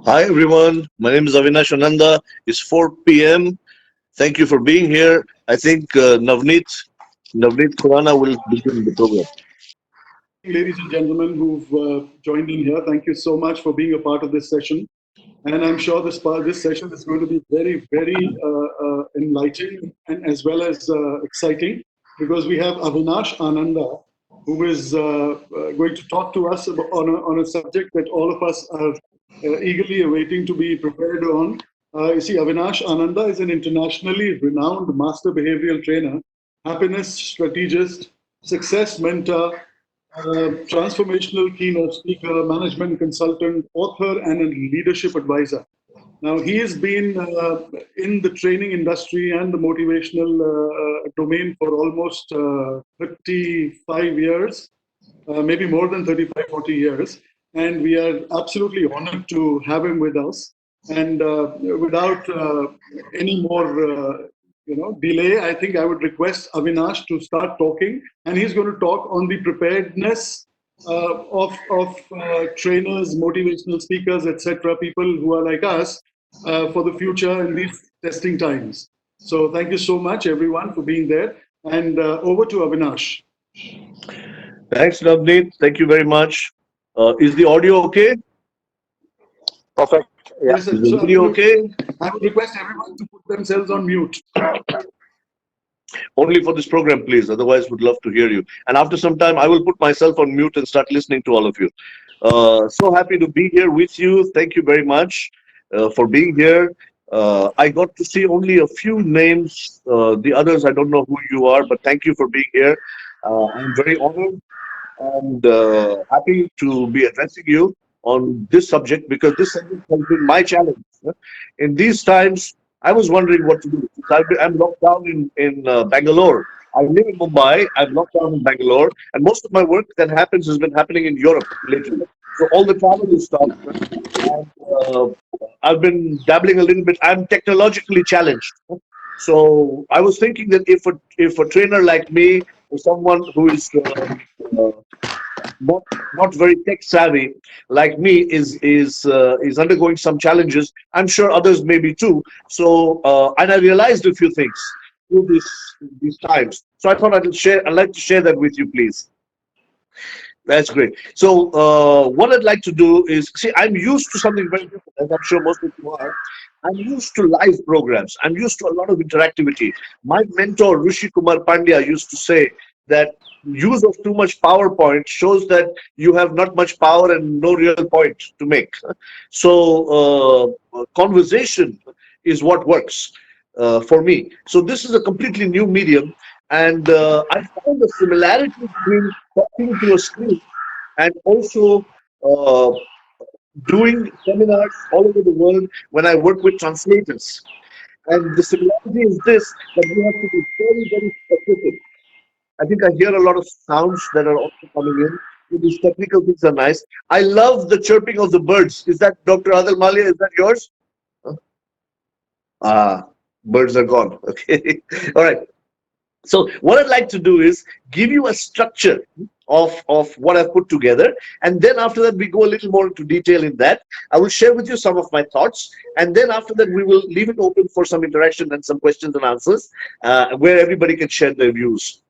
Hi everyone, my name is Avinash Ananda. It's 4 p.m. Thank you for being here. I think Navneet Khurana will begin the program. Good evening, ladies and gentlemen who've joined in here. Thank you so much for being a part of this session. And I'm sure this session is going to be very, very enlightening and as well as exciting because we have Avinash Ananda, who is going to talk to us on a subject that all of us are eagerly awaiting to be prepared on. You see, Avinash Ananda is an internationally renowned master behavioral trainer, happiness strategist, success mentor, transformational keynote speaker, management consultant, author, and a leadership advisor. Now, he has been in the training industry and the motivational domain for almost 35 years, maybe more than 35, 40 years. And we are absolutely honored to have him with us. And without any more delay, I think I would request Avinash to start talking. And he's going to talk on the preparedness of trainers, motivational speakers, etc., people who are like us for the future in these testing times. So thank you so much, everyone, for being there. And over to Avinash. Thanks, Navneet. Thank you very much. Is the audio okay? Perfect. Yeah. Yes, sir. Is the So video okay? I would request everyone to put themselves on mute. Only for this program, please. Otherwise, would love to hear you. And after some time, I will put myself on mute and start listening to all of you. So happy to be here with you. Thank you very much for being here. I got to see only a few names. The others, I don't know who you are, but thank you for being here. I'm very honored and happy to be addressing you on this subject because this subject has been my challenge. In these times, I was wondering what to do. I'm locked down in Bangalore. I live in Mumbai. I'm locked down in Bangalore, and most of my work that happens has been happening in Europe lately. So all the travel is stopped, and I've been dabbling a little bit. I'm technologically challenged. So I was thinking that if a trainer like me, or someone who is uh, not very tech savvy like me is undergoing some challenges. I'm sure others may be too. So and I realized a few things through these times. So I thought I'd like to share that with you, please. That's great. So what I'd like to do is see. I'm used to something very different, as I'm sure most people are. I'm used to live programs. I'm used to a lot of interactivity. My mentor Rishi Kumar Pandya used to say that use of too much PowerPoint shows that you have not much power and no real point to make. So conversation is what works for me. So this is a completely new medium, and I found the similarity between talking to a screen and also uh, doing seminars all over the world when I work with translators. And the similarity is this, that we have to be very, very specific. I think I hear a lot of sounds that are also coming in. These technical things are nice. I love the chirping of the birds. Is that Dr. Adil Malia? Is that yours? Ah, birds are gone. Okay. All right. So what I'd like to do is give you a structure of what I've put together. And then after that, we go a little more into detail in that. I will share with you some of my thoughts. And then after that, we will leave it open for some interaction and some questions and answers where everybody can share their views.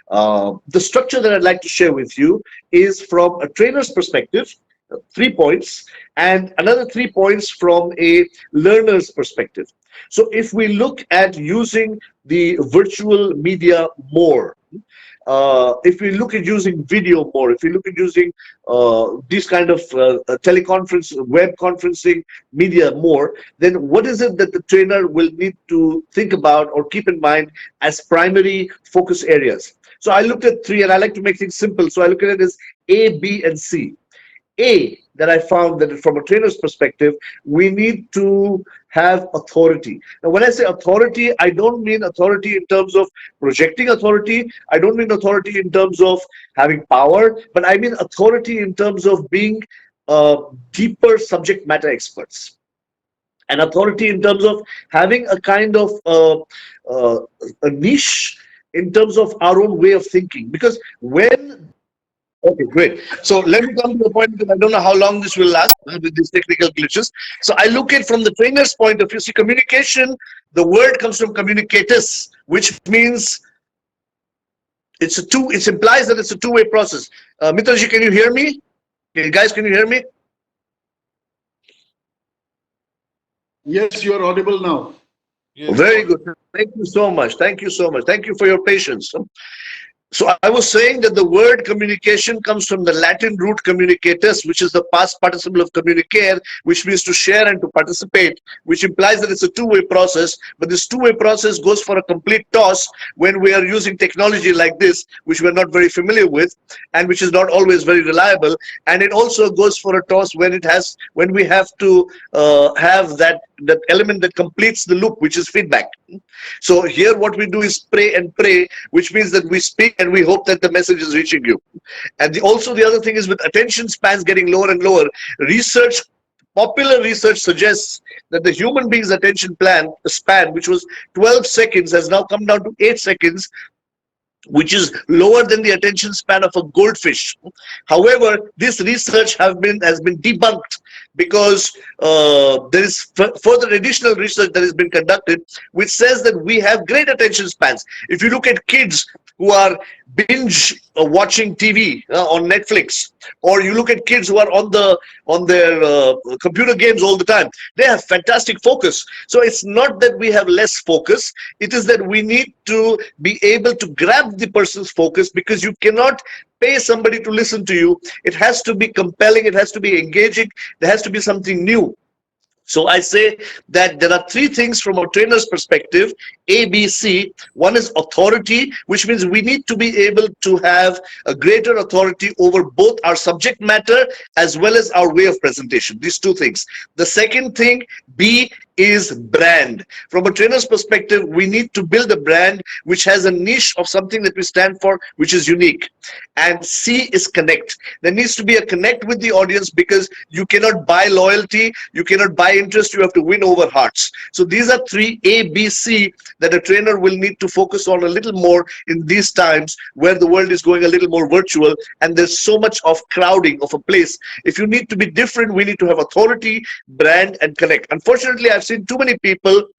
The structure that I'd like to share with you is from a trainer's perspective, 3 points, and another 3 points from a learner's perspective. So if we look at using the virtual media more, if we look at using video more, if we look at using these kind of teleconference, web conferencing media more, then what is it that the trainer will need to think about or keep in mind as primary focus areas? So I looked at three, and I like to make things simple. So I look at it as A, B, and C. A, that I found that from a trainer's perspective, we need to have authority. Now, when I say authority, I don't mean authority in terms of projecting authority. I don't mean authority in terms of having power, but I mean authority in terms of being deeper subject matter experts. And authority in terms of having a kind of uh, a niche in terms of our own way of thinking. Because when Okay, great. So let me come to the point because I don't know how long this will last with these technical glitches. So I look at from the trainer's point of view. See, communication, the word comes from communicatus, which means it's a two. It implies that it's a two-way process. Mitraji, can you hear me? Guys, can you hear me? Yes, you are audible now. Very good. Thank you so much. Thank you so much. Thank you for your patience. So I was saying that the word communication comes from the Latin root communicatus, which is the past participle of communicare, which means to share and to participate, which implies that it's a two-way process. But this two-way process goes for a complete toss when we are using technology like this, which we're not very familiar with, and which is not always very reliable. And it also goes for a toss when we have to have that element that completes the loop, which is feedback. So here what we do is pray and pray, which means that we speak and we hope that the message is reaching you. And also the other thing is with attention spans getting lower and lower, research, popular research suggests that the human being's attention span, which was 12 seconds, has now come down to 8 seconds, which is lower than the attention span of a goldfish. However, this research has been debunked because there is further additional research that has been conducted, which says that we have great attention spans. If you look at kids who are binge watching TV on Netflix, or you look at kids who are on their computer games all the time, they have fantastic focus. So it's not that we have less focus, it is that we need to be able to grab the person's focus, because you cannot pay somebody to listen to you. It has to be compelling, it has to be engaging, there has to be something new. So I say that there are three things from a trainer's perspective, A, B, C. One is authority, which means we need to be able to have a greater authority over both our subject matter as well as our way of presentation. These two things. The second thing, B, is brand. From a trainer's perspective, we need to build a brand which has a niche of something that we stand for, which is unique. And C is connect. There needs to be a connect with the audience, because you cannot buy loyalty, you cannot buy interest, you have to win over hearts. So these are three A, B, C that a trainer will need to focus on a little more in these times where the world is going a little more virtual and there's so much of crowding of a place. If you need to be different, we need to have authority, brand, and connect. Unfortunately, I've seen too many people.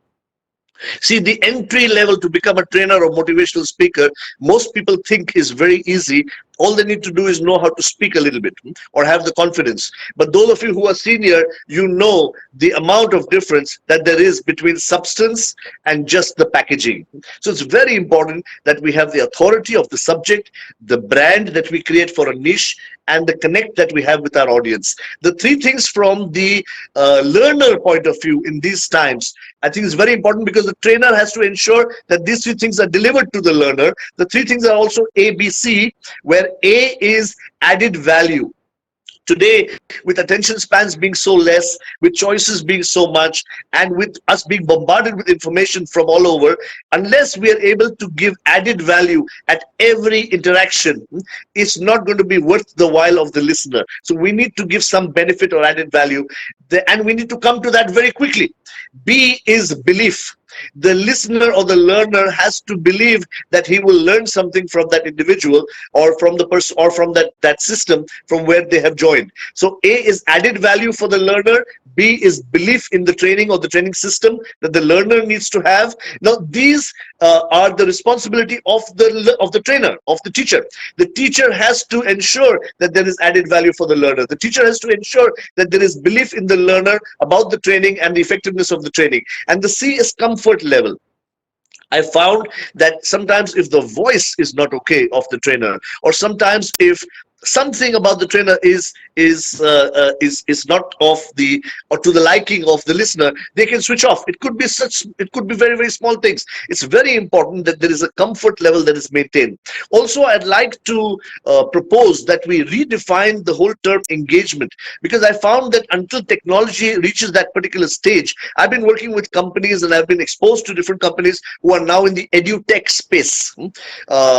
See, the entry level to become a trainer or motivational speaker, most people think is very easy. All they need to do is know how to speak a little bit or have the confidence. But those of you who are senior, you know the amount of difference that there is between substance and just the packaging. So it's very important that we have the authority of the subject, the brand that we create for a niche, and the connect that we have with our audience. The three things from the learner point of view in these times, I think is very important, because the trainer has to ensure that these three things are delivered to the learner. The three things are also A, B, C, where A is added value. Today, with attention spans being so less, with choices being so much, and with us being bombarded with information from all over, unless we are able to give added value at every interaction, it's not going to be worth the while of the listener. So we need to give some benefit or added value, and we need to come to that very quickly. B is belief. The listener or the learner has to believe that he will learn something from that individual, or from the person, or from that system from where they have joined. So A is added value for the learner, B is belief in the training or the training system that the learner needs to have. Now these are the responsibility of the trainer, of the teacher. The teacher has to ensure that there is added value for the learner. The teacher has to ensure that there is belief in the learner about the training and the effectiveness of the training. And the C is comfort level. I found that sometimes if the voice is not okay of the trainer, or sometimes if something about the trainer is not of the, or to the liking of the listener, they can switch off. It could be very, very small things. It's very important that there is a comfort level that is maintained. Also, I'd like to propose that we redefine the whole term engagement, because I found that until technology reaches that particular stage, I've been working with companies and I've been exposed to different companies who are now in the edutech space.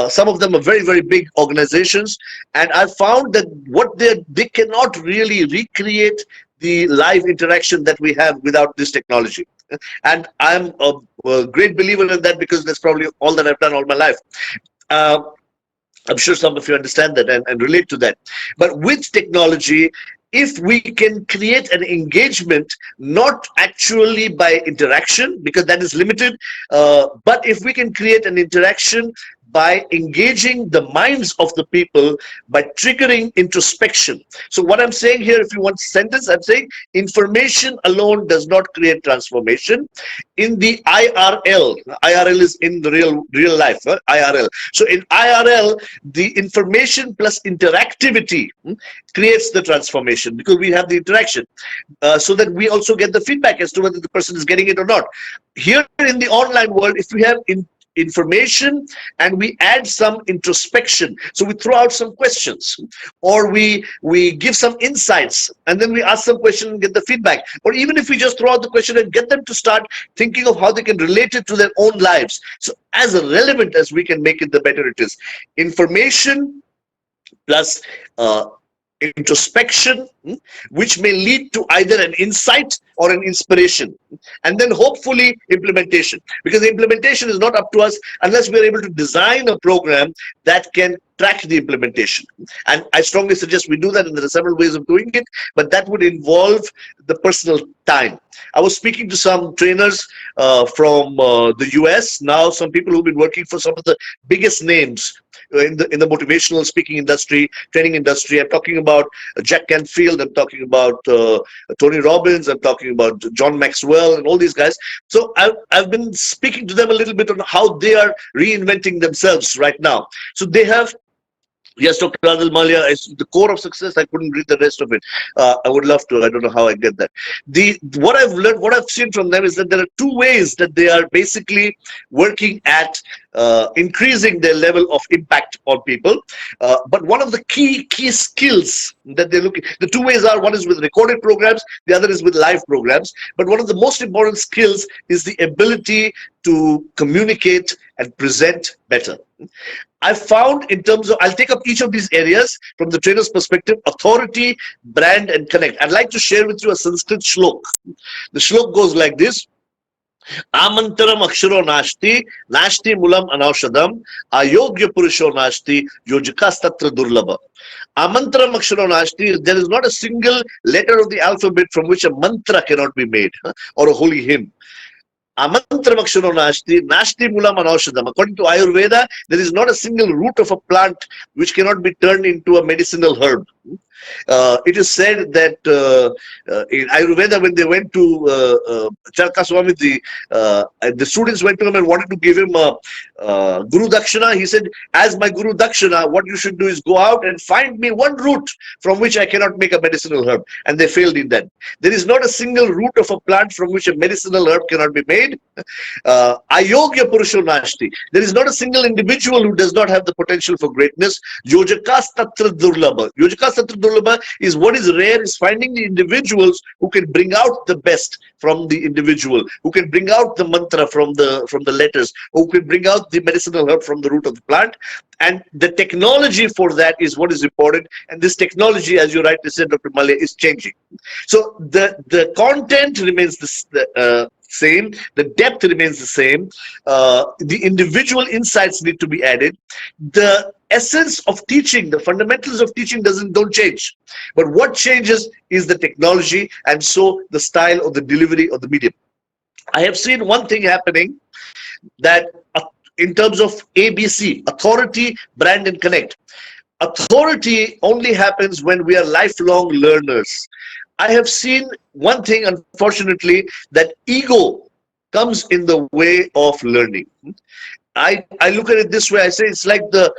Some of them are very, very big organizations, and I found that what they cannot really recreate the live interaction that we have without this technology. And I'm a great believer in that, because that's probably all that I've done all my life. Uh, I'm sure some of you understand that and relate to that. But with technology, if we can create an engagement, not actually by interaction, because that is limited, but if we can create an interaction by engaging the minds of the people, by triggering introspection. So what I'm saying here, if you want sentence, I'm saying information alone does not create transformation. In the IRL, IRL is in the real life, IRL. So in IRL, the information plus interactivity creates the transformation, because we have the interaction, so that we also get the feedback as to whether the person is getting it or not. Here in the online world, if we have information and we add some introspection, so we throw out some questions, or we give some insights, and then we ask some questions and get the feedback, or even if we just throw out the question and get them to start thinking of how they can relate it to their own lives, so as relevant as we can make it, the better it is. Information plus introspection, which may lead to either an insight or an inspiration, and then hopefully implementation, because the implementation is not up to us unless we're able to design a program that can track the implementation. And I strongly suggest we do that, and there are several ways of doing it, but that would involve the personal time. I was speaking to some trainers from the US, now some people who've been working for some of the biggest names in the motivational speaking industry, training industry. I'm talking about Jack Canfield, I'm talking about Tony Robbins, I'm talking about John Maxwell, and all these guys. So I've been speaking to them a little bit on how they are reinventing themselves right now. So they have, yes, Dr. Adil Malia, is the core of success. I couldn't read the rest of it. I would love to. I don't know how I get that. What I've learned, what I've seen from them is that there are two ways that they are basically working at increasing their level of impact on people. But one of the key skills that they're looking, the two ways are, one is with recorded programs, the other is with live programs. But one of the most important skills is the ability to communicate and present better. I found, in terms of, I'll take up each of these areas from the trainer's perspective: authority, brand, and connect. I'd like to share with you a Sanskrit shlok. The shlok goes like this: Amantaram aksharo nashti, nashti mulam anaushadam, ayogya purusho nashti, yojikas tatra durlabha. Amantaram aksharo nashti, there is not a single letter of the alphabet from which a mantra cannot be made, or a holy hymn. Amantram nashti, nashti mulam anaushadam. According to Ayurveda, there is not a single root of a plant which cannot be turned into a medicinal herb. It is said that in Ayurveda, when they went to Charka Swami, the students went to him and wanted to give him a Guru Dakshina. He said, as my Guru Dakshina, what you should do is go out and find me one root from which I cannot make a medicinal herb. And they failed in that. There is not a single root of a plant from which a medicinal herb cannot be made. Ayogya Purusho Nashti. There is not a single individual who does not have the potential for greatness. Yojakas Tatra Durlabha. Yojakas Tatra Durlabha is what is rare, is finding the individuals who can bring out the best from the individual, who can bring out the mantra from the letters, who can bring out the medicinal herb from the root of the plant. And the technology for that is what is important. And this technology, as you rightly said, Dr. Malay, is changing. So the content remains the same, the depth remains the same, the individual insights need to be added. The essence of teaching, the fundamentals of teaching don't change. But what changes is the technology, and so the style of the delivery of the medium. I have seen one thing happening, that in terms of ABC, authority, brand, and connect. Authority only happens when we are lifelong learners. I have seen one thing, unfortunately, that ego comes in the way of learning. I look at it this way. I say it's like the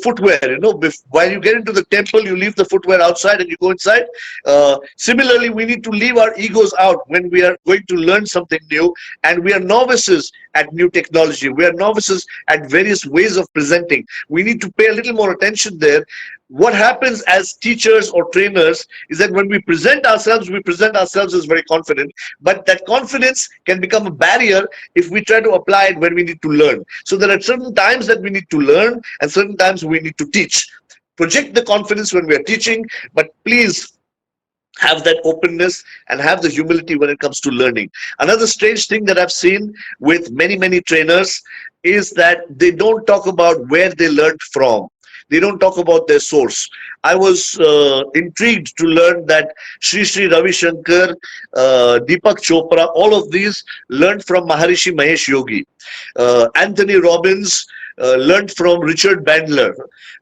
footwear, while you get into the temple, you leave the footwear outside and you go inside. Similarly, we need to leave our egos out when we are going to learn something new, and we are novices at new technology. We are novices at various ways of presenting. We need to pay a little more attention there. What happens as teachers or trainers is that when we present ourselves as very confident, but that confidence can become a barrier if we try to apply it when we need to learn. So there are certain times that we need to learn and certain times we need to teach. Project the confidence when we are teaching, but please have that openness, and have the humility when it comes to learning. Another strange thing that I've seen with many trainers is that they don't talk about where they learned from. They don't talk about their source. I was intrigued to learn that Sri Ravi Shankar, Deepak Chopra, all of these learned from Maharishi Mahesh Yogi. Anthony Robbins learned from Richard Bandler,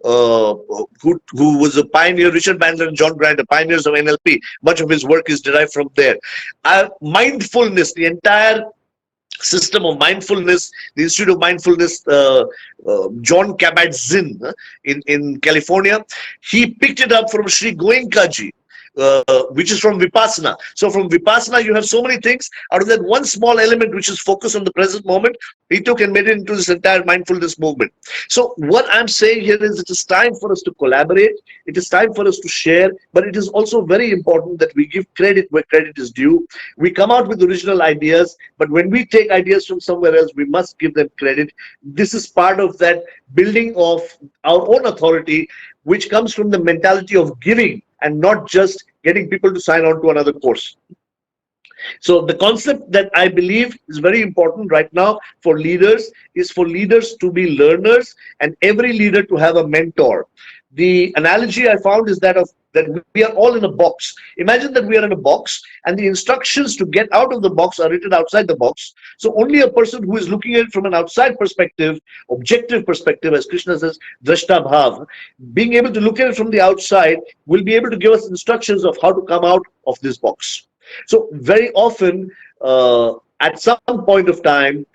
who was a pioneer. Richard Bandler and John Grant, the pioneers of NLP. Much of his work is derived from there. Mindfulness, the entire system of mindfulness, the Institute of Mindfulness, John Kabat-Zinn in California, he picked it up from Sri Goenkaji, which is from Vipassana. So from Vipassana, you have so many things. Out of that one small element, which is focus on the present moment, he took and made it into this entire mindfulness movement. So what I'm saying here is it is time for us to collaborate. It is time for us to share, but it is also very important that we give credit where credit is due. We come out with original ideas, but when we take ideas from somewhere else, we must give them credit. This is part of that building of our own authority, which comes from the mentality of giving and not just getting people to sign on to another course. So the concept that I believe is very important right now for leaders is for leaders to be learners and every leader to have a mentor. The analogy I found is that we are all in a box. Imagine that we are in a box and the instructions to get out of the box are written outside the box. So only a person who is looking at it from an outside perspective, objective perspective, as Krishna says, drashta bhav, being able to look at it from the outside will be able to give us instructions of how to come out of this box. So very often, at some point of time,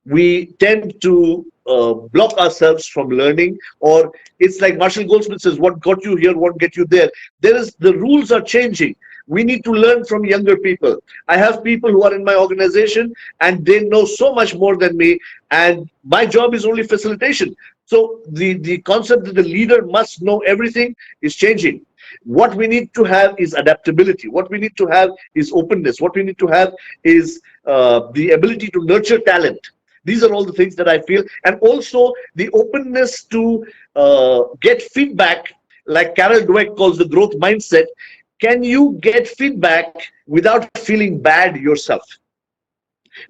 we tend to block ourselves from learning, or it's like Marshall Goldsmith says, what got you here won't get you there. The rules are changing. We need to learn from younger people. I have people who are in my organization and they know so much more than me, and my job is only facilitation. So the concept that the leader must know everything is changing. What we need to have is adaptability. What we need to have is openness. What we need to have is the ability to nurture talent. These are all the things that I feel. And also the openness to get feedback, like Carol Dweck calls the growth mindset. Can you get feedback without feeling bad yourself?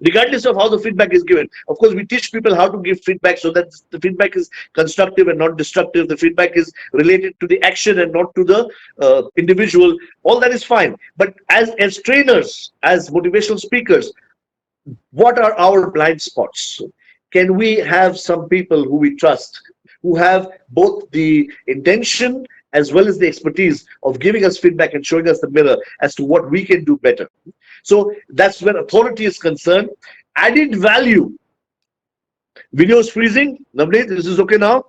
Regardless of how the feedback is given. Of course, we teach people how to give feedback so that the feedback is constructive and not destructive. The feedback is related to the action and not to the individual. All that is fine. But as trainers, as motivational speakers, what are our blind spots? Can we have some people who we trust, who have both the intention as well as the expertise of giving us feedback and showing us the mirror as to what we can do better? So that's where authority is concerned. Added value. Video is freezing. Navneet, this is okay now?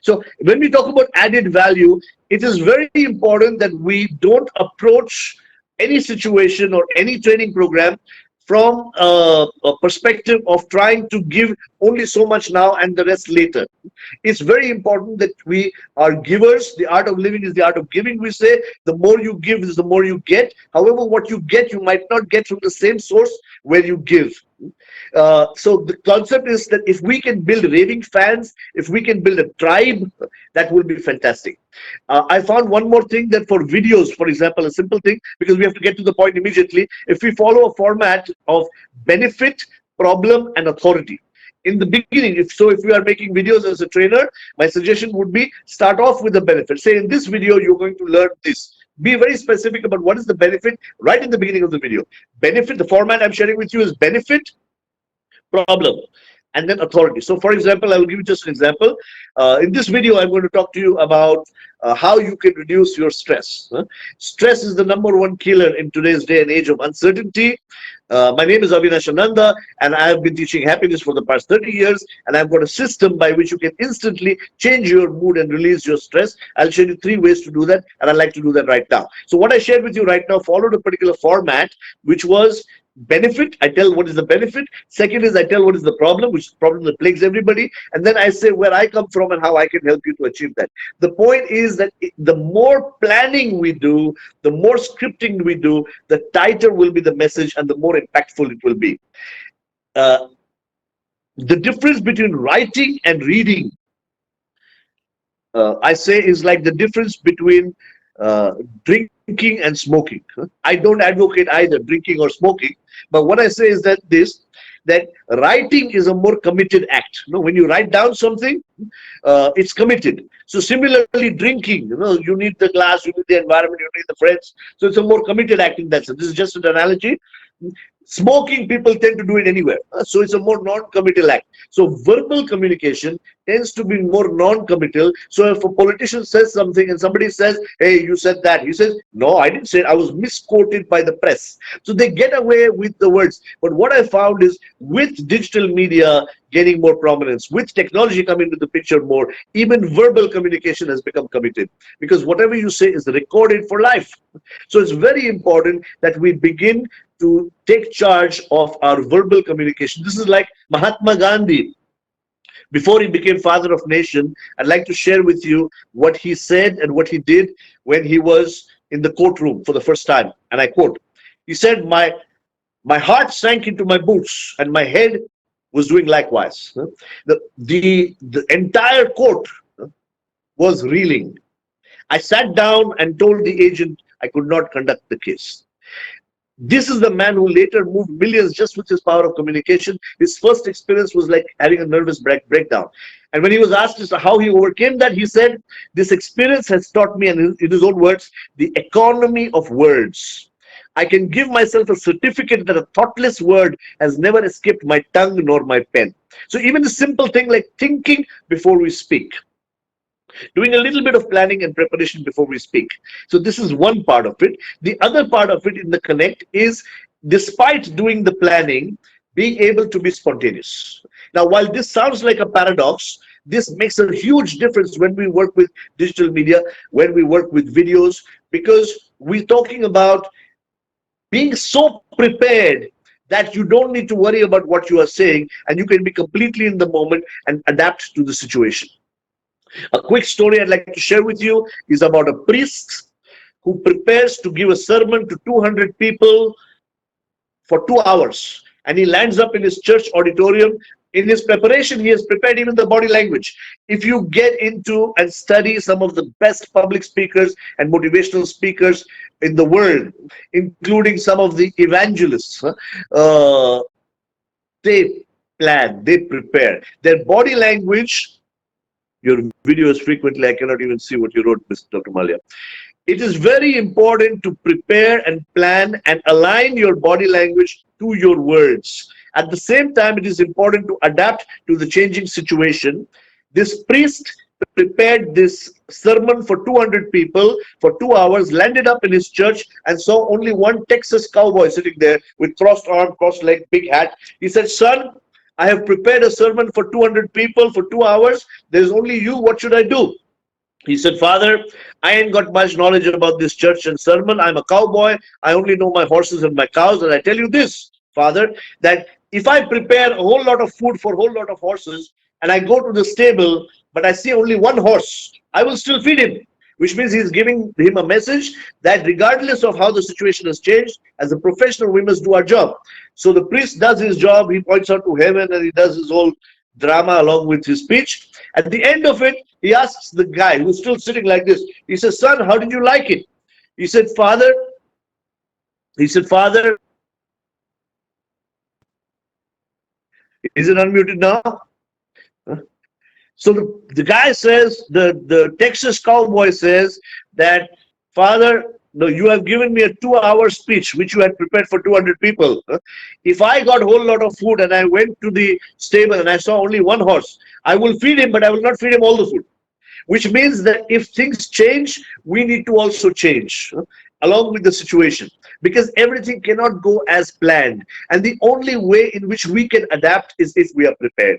So when we talk about added value, it is very important that we don't approach any situation or any training program from a perspective of trying to give only so much now and the rest later. It's very important that we are givers. The art of living is the art of giving, we say. The more you give is the more you get. However, what you get, you might not get from the same source where you give. So the concept is that if we can build raving fans, if we can build a tribe, that will be fantastic. I found one more thing, that for videos, for example, a simple thing, because we have to get to the point immediately. If we follow a format of benefit, problem, and authority. In the beginning, if we are making videos as a trainer, my suggestion would be start off with the benefit. Say, in this video, you're going to learn this. Be very specific about what is the benefit right in the beginning of the video. Benefit, the format I'm sharing with you is benefit, problem, and then authority. So for example, I will give you just an example. In this video, I'm going to talk to you about how you can reduce your stress. Stress is the #1 killer in today's day and age of uncertainty. My name is Avinash, and I have been teaching happiness for the past 30 years, and I've got a system by which you can instantly change your mood and release your stress. I'll show you 3 ways to do that, and I'd like to do that right now. So what I shared with you right now followed a particular format, which was benefit. I tell what is the benefit. Second is I tell what is the problem, which is the problem that plagues everybody. And then I say where I come from and how I can help you to achieve that. The point is that the more planning we do, the more scripting we do, the tighter will be the message and the more impactful it will be. The difference between writing and reading, I say, is like the difference between drinking drinking and smoking. I don't advocate either drinking or smoking, but what I say is that that writing is a more committed act. When you write down something, it's committed. So similarly, drinking, you need the glass, you need the environment, you need the friends. So it's a more committed act in that sense. This is just an analogy. Smoking, people tend to do it anywhere. So it's a more non-committal act. So verbal communication tends to be more non-committal. So if a politician says something and somebody says, hey, you said that, he says, no, I didn't say it, I was misquoted by the press. So they get away with the words. But what I found is with digital media gaining more prominence, with technology coming into the picture more, even verbal communication has become committed, because whatever you say is recorded for life. So it's very important that we begin to take charge of our verbal communication. This is like Mahatma Gandhi. Before he became father of nation, I'd like to share with you what he said and what he did when he was in the courtroom for the first time. And I quote, he said, my heart sank into my boots and my head was doing likewise. The entire court was reeling. I sat down and told the agent I could not conduct the case. This is the man who later moved millions just with his power of communication. His first experience was like having a nervous breakdown. And when he was asked as to how he overcame that, he said, this experience has taught me, and in his own words, the economy of words. I can give myself a certificate that a thoughtless word has never escaped my tongue nor my pen. So even the simple thing like thinking before we speak, doing a little bit of planning and preparation before we speak. So this is one part of it. The other part of it in the connect is, despite doing the planning, being able to be spontaneous. Now, while this sounds like a paradox, this makes a huge difference when we work with digital media, when we work with videos, because we're talking about being so prepared that you don't need to worry about what you are saying, and you can be completely in the moment and adapt to the situation. A quick story I'd like to share with you is about a priest who prepares to give a sermon to 200 people for 2 hours. And he lands up in his church auditorium. In his preparation, he has prepared even the body language. If you get into and study some of the best public speakers and motivational speakers in the world, including some of the evangelists, they plan, they prepare. Their body language, your video is frequently, I cannot even see what you wrote, Mr. Dr. Malia. It is very important to prepare and plan and align your body language to your words. At the same time, it is important to adapt to the changing situation. This priest prepared this sermon for 200 people for 2 hours, landed up in his church and saw only one Texas cowboy sitting there with crossed arm, crossed leg, big hat. He said, son, I have prepared a sermon for 200 people for 2 hours. There's only you. What should I do? He said, Father, I ain't got much knowledge about this church and sermon. I'm a cowboy. I only know my horses and my cows. And I tell you this, Father, that if I prepare a whole lot of food for a whole lot of horses and I go to the stable, but I see only one horse, I will still feed him. Which means he's giving him a message that regardless of how the situation has changed, as a professional, we must do our job. So the priest does his job. He points out to heaven and he does his whole drama along with his speech. At the end of it, he asks the guy who's still sitting like this. He says, son, how did you like it? He said, Father, is it unmuted now? So the guy says, the Texas cowboy says that, Father, no, you have given me a 2-hour speech, which you had prepared for 200 people. If I got a whole lot of food and I went to the stable and I saw only one horse, I will feed him, but I will not feed him all the food. Which means that if things change, we need to also change along with the situation, because everything cannot go as planned. And the only way in which we can adapt is if we are prepared.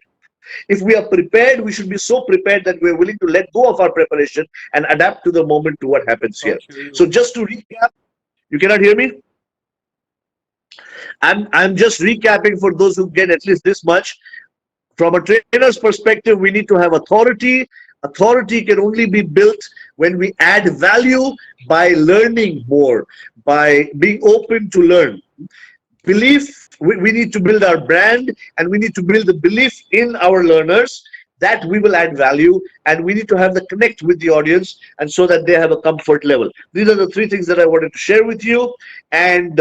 If we are prepared, we should be so prepared that we're willing to let go of our preparation and adapt to the moment, to what happens here. So just to recap, you cannot hear me? I'm just recapping for those who get at least this much. From a trainer's perspective, we need to have authority. Authority can only be built when we add value by learning more, by being open to learn. Belief, we need to build our brand and we need to build the belief in our learners. that we will add value, and we need to have the connect with the audience, and so that they have a comfort level. These are the three things that I wanted to share with you. And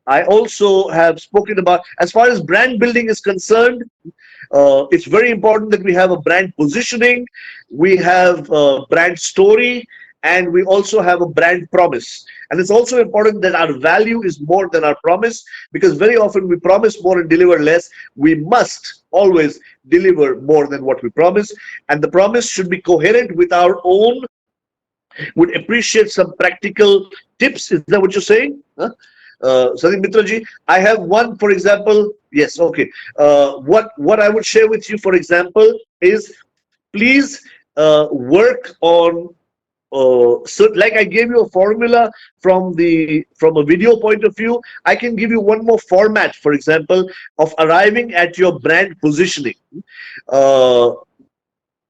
I also have spoken about, as far as brand building is concerned, it's very important that we have a brand positioning, we have a brand story, and we also have a brand promise. And it's also important that our value is more than our promise, because very often we promise more and deliver less. We must always deliver more than what we promise, and the promise should be coherent with our own. Would appreciate some practical tips. Is that what you're saying? Huh? Sandeep Mitraji, I have one, for example. Yes, okay. What I would share with you, for example, is please work on. So, like I gave you a formula from a video point of view, I can give you one more format, for example, of arriving at your brand positioning. Uh,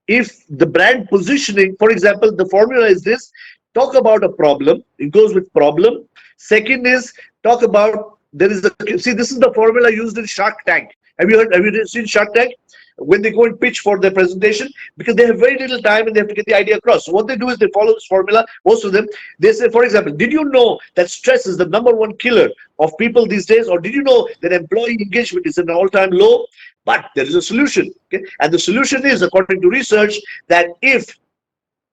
if the brand positioning, for example, the formula is this: talk about a problem, it goes with problem. Second is talk about, there is a, see, this is the formula used in Shark Tank. Have you seen Shark Tank? When they go and pitch for their presentation, because they have very little time and they have to get the idea across. So what they do is they follow this formula. Most of them, they say, for example, did you know that stress is the #1 killer of people these days? Or did you know that employee engagement is at an all-time low? But there is a solution. Okay? And the solution is, according to research, that if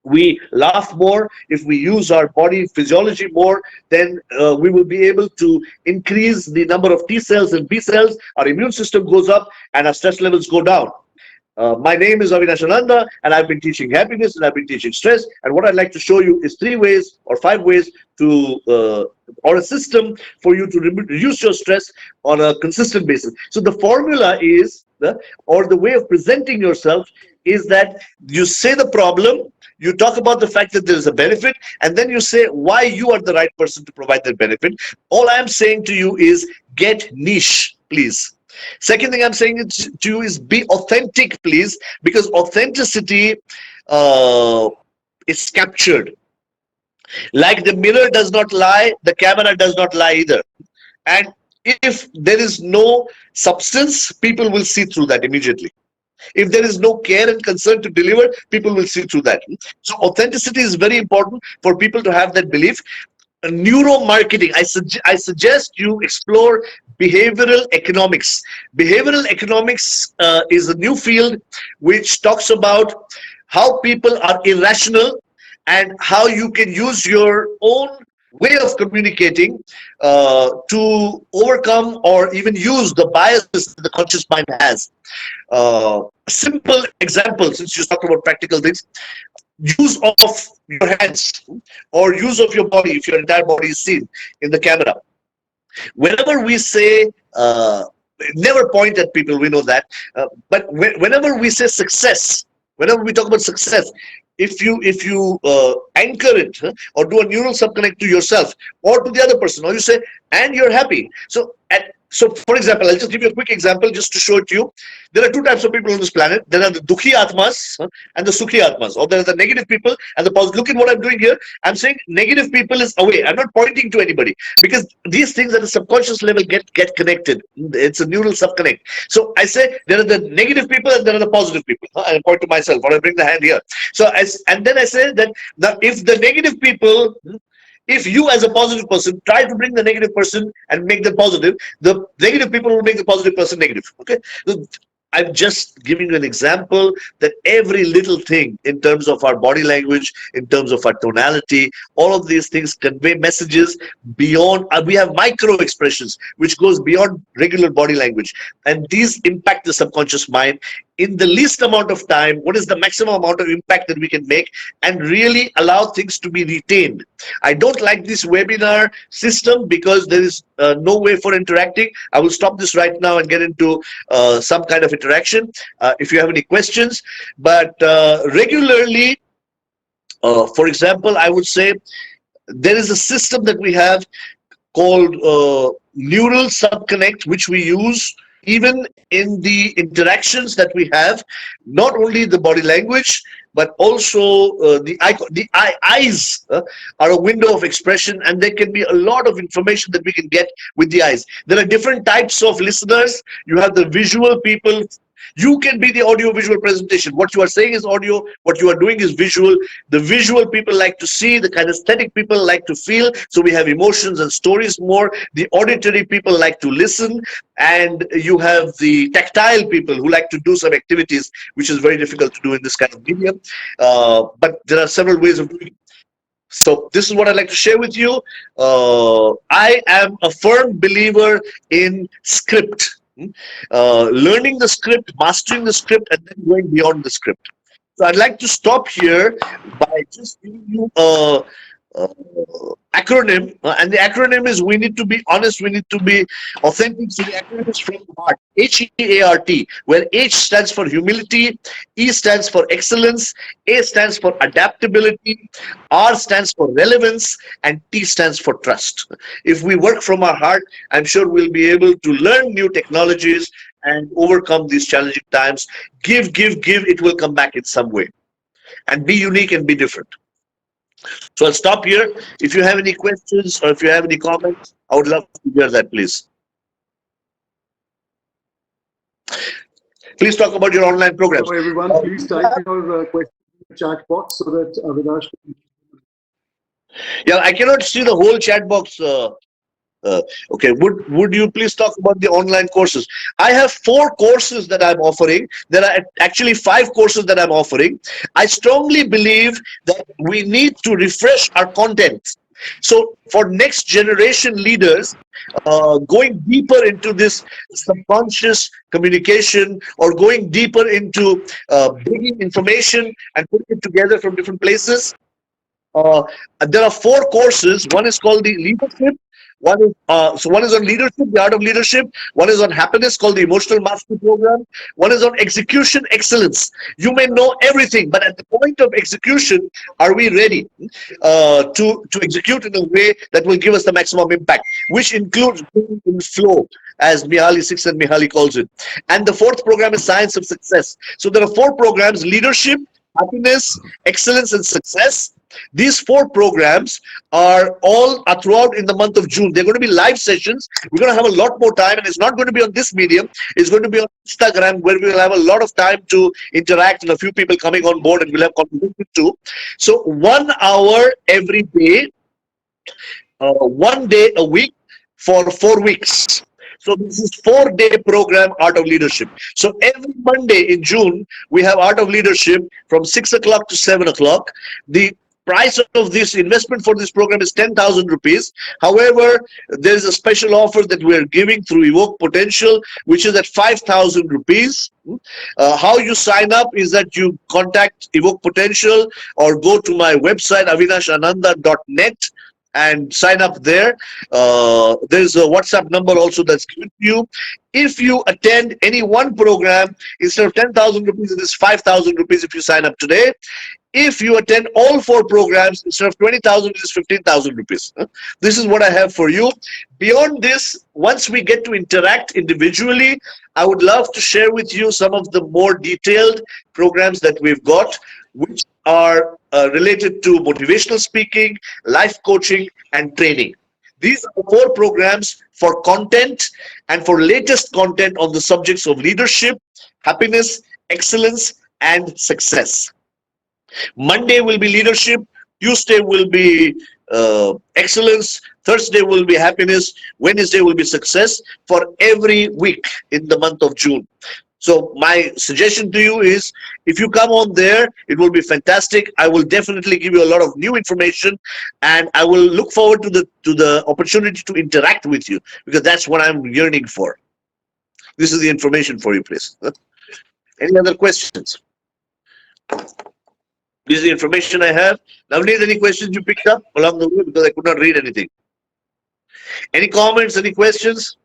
we laugh more, if we use our body physiology more, then we will be able to increase the number of T cells and B cells, our immune system goes up, and our stress levels go down. My name is Avinash, and I've been teaching happiness and I've been teaching stress. And what I'd like to show you is 3 ways or 5 ways to, or a system for you to reduce your stress on a consistent basis. So the formula is, or the way of presenting yourself is that you say the problem, you talk about the fact that there is a benefit, and then you say why you are the right person to provide that benefit. All I am saying to you is get niche, please. Second thing I'm saying to you is be authentic, please, because authenticity is captured. Like the mirror does not lie, the camera does not lie either. And if there is no substance, people will see through that immediately. If there is no care and concern to deliver, people will see through that. So authenticity is very important for people to have that belief. Neuromarketing, I suggest you explore behavioral economics. Behavioral economics is a new field which talks about how people are irrational and how you can use your own way of communicating to overcome or even use the biases that the conscious mind has. Simple example, since you talked about practical things: use of your hands or use of your body if your entire body is seen in the camera. Whenever we say, never point at people, we know that, but whenever we say success, whenever we talk about success, if you anchor it, or do a neural subconnect to yourself or to the other person, or you say, and you're happy. So for example, I'll just give you a quick example just to show it to you. There are 2 types of people on this planet. There are the Dukhi Atmas and the Sukhi Atmas, or there are the negative people and the positive. Look at what I'm doing here. I'm saying negative people is away. I'm not pointing to anybody, because these things at a subconscious level get connected. It's a neural subconnect. So I say there are the negative people and there are the positive people. I point to myself, or I bring the hand here. So and then I say that if the negative people, if you as a positive person try to bring the negative person and make them positive, the negative people will make the positive person negative. Okay. So I'm just giving you an example that every little thing in terms of our body language, in terms of our tonality, all of these things convey messages beyond. We have micro expressions which goes beyond regular body language, and these impact the subconscious mind in the least amount of time. What is the maximum amount of impact that we can make and really allow things to be retained? I don't like this webinar system because there is no way for interacting. I will stop this right now and get into some kind of interaction if you have any questions. But regularly, for example, I would say there is a system that we have called neural subconnect, which we use even in the interactions that we have, not only the body language, but also the eyes are a window of expression, and there can be a lot of information that we can get with the eyes. There are different types of listeners. You have the visual people, You can be the audio visual presentation. What you are saying is audio, what you are doing is visual. The visual people like to see, the kinesthetic people like to feel, so we have emotions and stories more. The auditory people like to listen, and you have the tactile people who like to do some activities, which is very difficult to do in this kind of medium. But there are several ways of doing it. So this is what I'd like to share with you. I am a firm believer in script. Learning the script, mastering the script, and then going beyond the script. So I'd like to stop here by just giving you a acronym, and the acronym is, we need to be honest, we need to be authentic. So the acronym is from heart, HEART, where H stands for humility, E stands for excellence, A stands for adaptability, R stands for relevance, and T stands for trust. If we work from our heart, I'm sure we'll be able to learn new technologies and overcome these challenging times. Give, give, give, it will come back in some way. And be unique and be different. So I'll stop here. If you have any questions or if you have any comments, I would love to hear that, please. Please talk about your online programs. So everyone, please type your questions in the chat box so that Avinash can. Yeah, I cannot see the whole chat box. Okay, would you please talk about the online courses? I have 4 courses that I'm offering. There are actually 5 courses that I'm offering. I strongly believe that we need to refresh our content. So for next generation leaders, going deeper into this subconscious communication, or going deeper into bringing information and putting it together from different places, uh, there are 4 courses. One is called the leadership. One is on leadership, the art of leadership. One is on happiness, called the emotional mastery program. One is on execution excellence. You may know everything, but at the point of execution, are we ready to execute in a way that will give us the maximum impact, which includes being in flow, as Mihaly Csikszentmihalyi calls it. And the 4th program is science of success. So there are 4 programs: leadership, happiness, excellence, and success. These 4 programs are throughout in the month of June. They're going to be live sessions. We're going to have a lot more time, and it's not going to be on this medium. It's going to be on Instagram, where we will have a lot of time to interact, and a few people coming on board, and we'll have conversation too. So 1 hour every day, 1 day a week for 4 weeks. So this is 4-day program, Art of Leadership. So every Monday in June, we have Art of Leadership from 6 o'clock to 7 o'clock. The price of this investment for this program is 10,000 rupees. However, there is a special offer that we are giving through Evoke Potential, which is at 5,000 rupees. How you sign up is that you contact Evoke Potential or go to my website, avinashananda.net, and sign up there. There's a WhatsApp number also that's given to you. If you attend any one program, instead of 10,000 rupees, it is 5,000 rupees if you sign up today. If you attend all 4 programs, instead of 20,000, it is 15,000 rupees. This is what I have for you. Beyond this, once we get to interact individually, I would love to share with you some of the more detailed programs that we've got, which are related to motivational speaking, life coaching, and training. These are 4 programs for content and for latest content on the subjects of leadership, happiness, excellence, and success. Monday will be leadership, Tuesday will be excellence, Thursday will be happiness, Wednesday will be success, for every week in the month of June. So my suggestion to you is, if you come on there, it will be fantastic. I will definitely give you a lot of new information, and I will look forward to the opportunity to interact with you, because that's what I'm yearning for. This is the information for you, please. Any other questions? This is the information I have. Nowadays, any questions you picked up along the way, because I could not read anything? Any comments, any questions?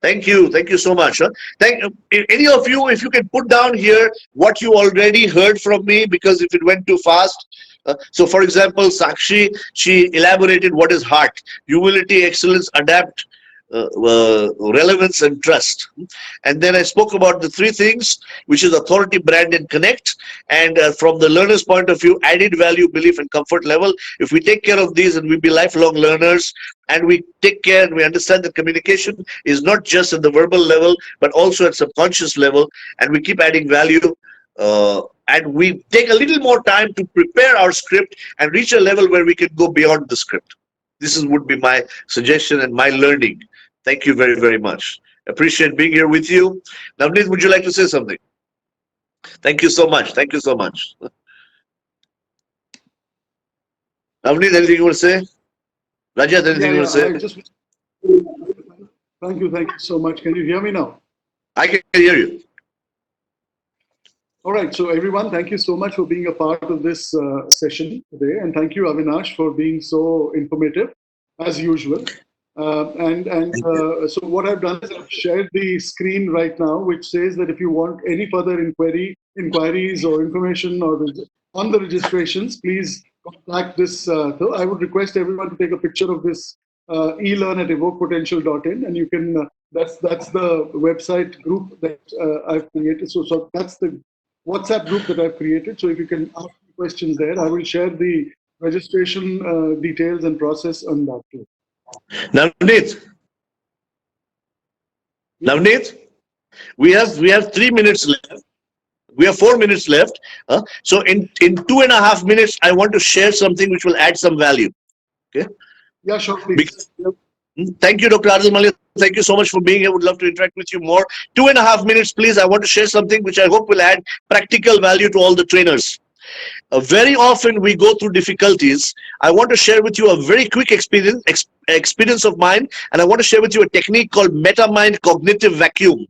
Thank you so much. Thank any of you, if you can put down here what you already heard from me, because if it went too fast. So for example, Sakshi, she elaborated what is heart: humility, excellence, relevance, and trust. And then I spoke about the three things, which is authority, brand, and connect. And from the learner's point of view, added value, belief, and comfort level. If we take care of these and we be lifelong learners, and we take care and we understand that communication is not just at the verbal level, but also at subconscious level, and we keep adding value, and we take a little more time to prepare our script and reach a level where we can go beyond the script. This would be my suggestion and my learning. Thank you very, very much. Appreciate being here with you. Navneet, would you like to say something? Thank you so much. Thank you so much. Navneet, anything you want to say? Rajat, anything you want to say? I just thank you so much. Can you hear me now? I can hear you. All right, so everyone, thank you so much for being a part of this session today, and thank you, Avinash, for being so informative, as usual. So what I've done is I've shared the screen right now, which says that if you want any further inquiries or information on the registrations, please contact this. So I would request everyone to take a picture of this e-learn at evokepotential.in, and you can. That's the website group that I've created. So that's the WhatsApp group that I've created. So if you can ask questions there, I will share the registration details and process on that too. Navneet, Navneet, we have 3 minutes left. We have 4 minutes left. So in 2.5 minutes, I want to share something which will add some value. Okay. Yeah, sure, please. Because, thank you, Dr. Ardal Malia. Thank you so much for being here. Would love to interact with you more. 2.5 minutes, please. I want to share something which I hope will add practical value to all the trainers. Very often we go through difficulties. I want to share with you a very quick experience of mine, and I want to share with you a technique called MetaMind cognitive vacuum.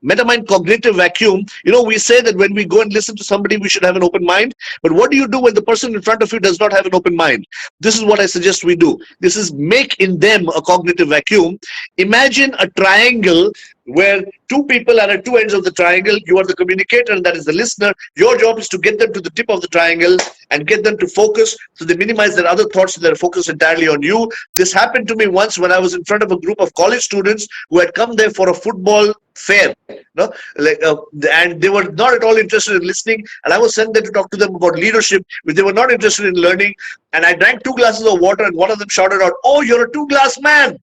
MetaMind cognitive vacuum. We say that when we go and listen to somebody, we should have an open mind. But what do you do when the person in front of you does not have an open mind? This is what I suggest we do. This is make in them a cognitive vacuum. Imagine a triangle where two people are at two ends of the triangle. You are the communicator and that is the listener. Your job is to get them to the tip of the triangle and get them to focus so they minimize their other thoughts and they're focused entirely on you. This happened to me once when I was in front of a group of college students who had come there for a football fair, and they were not at all interested in listening, and I was sent there to talk to them about leadership, which they were not interested in learning. And I drank 2 glasses of water, and one of them shouted out, "Oh, you're a 2-glass man."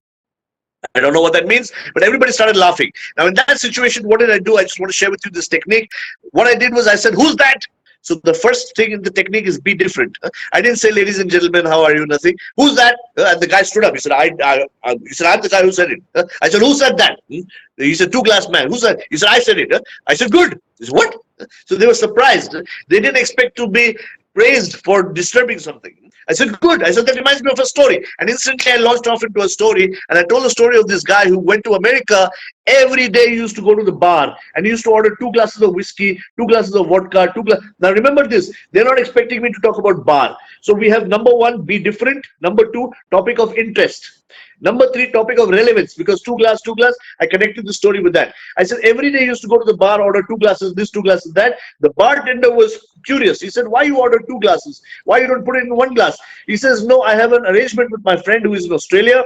I don't know what that means, but everybody started laughing. Now, in that situation, what did I do? I just want to share with you this technique. What I did was I said, "Who's that?" So the first thing in the technique is be different. I didn't say, "Ladies and gentlemen, how are you?" Nothing. "Who's that?" And the guy stood up. He said, he said, "I'm the guy who said it." I said, "Who said that?" He said, "2-glass man." "Who said?" He said, "I said it." I said, "Good." He said, "What?" So they were surprised. They didn't expect to be praised for disturbing something. I said, "Good." I said, "That reminds me of a story." And instantly I launched off into a story. And I told the story of this guy who went to America. Every day he used to go to the bar and he used to order 2 glasses of whiskey, 2 glasses of vodka, Now remember this, they're not expecting me to talk about bar. So we have number 1, be different. Number 2, topic of interest. Number 3, topic of relevance, because 2 glass, I connected the story with that. I said, every day he used to go to the bar, order 2 glasses, this, 2 glasses, that. The bartender was curious. He said, "Why you order 2 glasses? Why you don't put it in 1 glass?" He says, "No, I have an arrangement with my friend who is in Australia.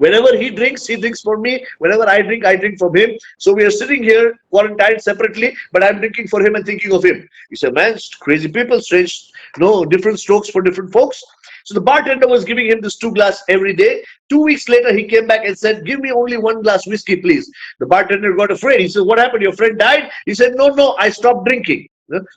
Whenever he drinks for me. Whenever I drink for him. So we are sitting here quarantined separately, but I'm drinking for him and thinking of him." He said, "Man, crazy people, strange, no, different strokes for different folks." So the bartender was giving him this 2 glass every day. 2 weeks later, he came back and said, "Give me only 1 glass whiskey, please." The bartender got afraid. He said, "What happened? Your friend died?" He said, "No, I stopped drinking.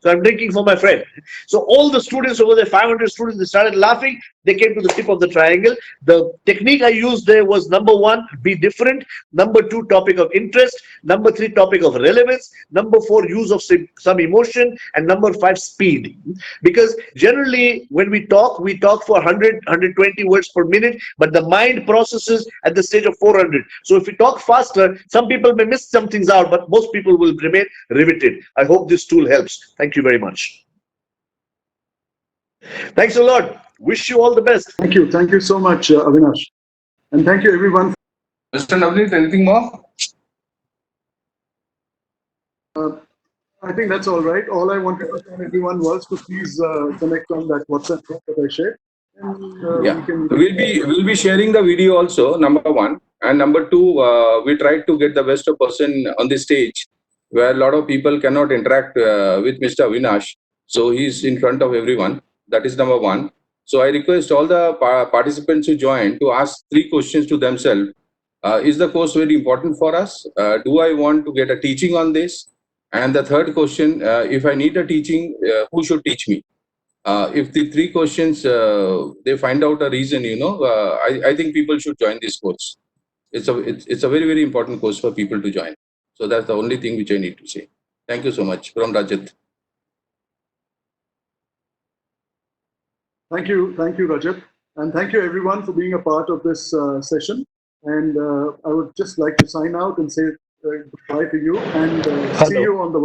So I'm drinking for my friend." So all the students over there, 500 students, they started laughing. They came to the tip of the triangle. The technique I used there was number 1, be different. Number 2, topic of interest. Number 3, topic of relevance. Number 4, use of some emotion. And number 5, speed. Because generally when we talk for 100, 120 words per minute, but the mind processes at the stage of 400. So if we talk faster, some people may miss some things out, but most people will remain riveted. I hope this tool helps. Thank you very much. Thanks a lot. Wish you all the best. Thank you. Thank you so much, Avinash. And thank you, everyone. Mr. Navneet, anything more? I think that's all right. All I wanted to tell everyone was to please connect on that WhatsApp group that I shared. And Yeah, we'll be sharing the video also. Number 1. And number two, we tried to get the best person on the stage where a lot of people cannot interact with Mr. Avinash. So he's in front of everyone. That is number one. So I request all the participants who join to ask 3 questions to themselves. Is the course very important for us? Do I want to get a teaching on this? And the third question, if I need a teaching, who should teach me? If the 3 questions, they find out a reason, I think people should join this course. It's a very, very important course for people to join. So that's the only thing which I need to say. Thank you so much. From Rajat. Thank you, Rajat, and thank you everyone for being a part of this session. And I would just like to sign out and say goodbye to you, and see Hello. you on the